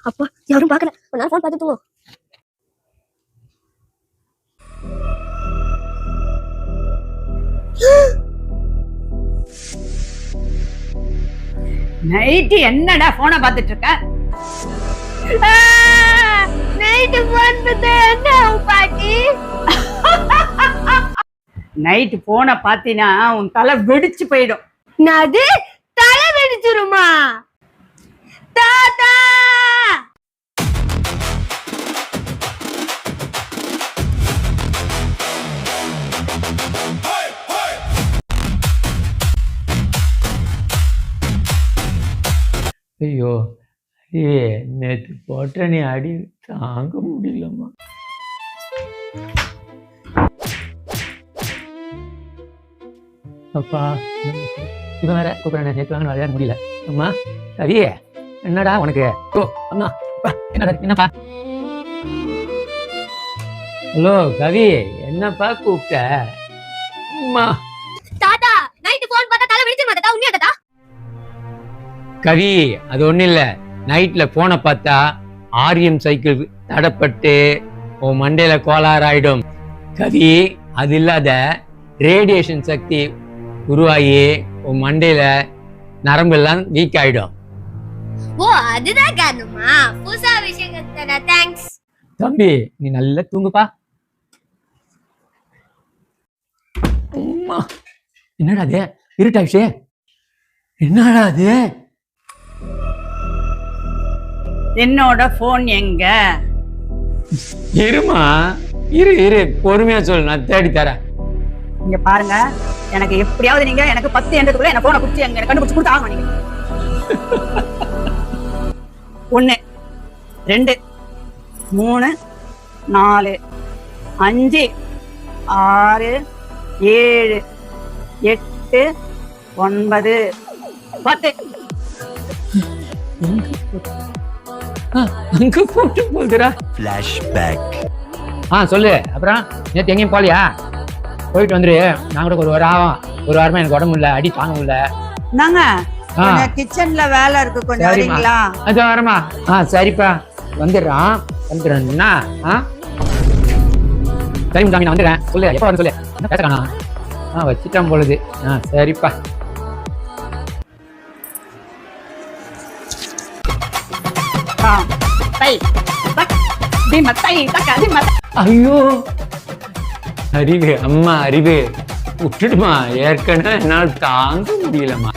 அப்பா யாரும் பார்க்கல, நான் ஃபோன் பார்த்து தூங்கும். நைட்டு என்னடா போனை பார்த்துட்டு இருக்க? நைட்டு ஃபோன் பார்த்தா என்ன பாட்டி? நைட்டு போனை பார்த்தீனா உன் தலை வெடிச்சு போயிடும். அது தலை வெடிச்சிருமா? தாத்தா ஐயோ நேற்று போட்ட நீ அடி தாங்க முடியலம்மா. அப்பா இவன் வேற கூப்பிட்றேன், நேற்று வாங்க விளையாட முடியல. அம்மா கவி என்னடா உனக்கு? ஓ அம்மா என்னடா என்னப்பா? ஹலோ கவி என்னப்பா கூப்பிட்ட? அம்மா தாத்தா நைட்டு ஃபோன் பார்த்தா தலை வெடிச்சிருமா தாத்தா? உண்மையா தாத்தா? கவி அது ஒன்றும் இல்லை, நைட்டில் போனை பார்த்தா ஆரியம் சைக்கிள் தடப்பட்டு உன் மண்டையில கோளாறு ஆயிடும். கவி அது இல்லாத ரேடியேஷன் சக்தி உருவாகி உன் மண்டையில நரம்பு எல்லாம் வீக் ஆயிடும். ஓ அதுதான் காரணமா? புதுசா விஷயம் கத்துனா தேங்க்ஸ். தம்பி நீ நல்லா தூங்குப்பா. அம்மா என்னடா அது இருட்டாயிடுச்சு? என்னடா அது? என்னோட போன் எங்க? இருமா இரு இரு பொறுமையா சொல்லு, நான் தேடி தரேன். இங்க பாருங்க, எனக்கு எப்படியாவது நீங்க எனக்கு 10 எண்ணத்துக்குள்ள என்ன போனை குடிச்சு எனக்கு கண்டுபிடிச்சு கொடுத்து ஆகணும். நீங்க 1 2 3 4 5 6 7 8 9 10. அங்க போட்டு போகுதுடா. ஃபிளாஷ்பேக். சொல்லு. அப்புறம் நேற்று எங்கேயும் போலியா? போயிட்டு வந்துரு. நான் கூட ஒரு வாரமா எனக்கு உடம்பு இல்ல, அடி தாங்க முடியல. நாங்க கிச்சன்ல வேலை இருக்கு, கொஞ்சம் வரீங்களா? அது வரமா? சரிப்பா வந்துடுறேன்னா சரி தாங்க நான் வந்துடுறேன். சொல்லு எப்போ வர சொல்லு. என்ன பேசுறானா? வச்சுட்டான் பொழுது. சரிப்பா. ஐயோ அறிவு, அம்மா அறிவு விட்டுடுமா, ஏற்கனவே என்னால் தாங்க முடியலம்மா.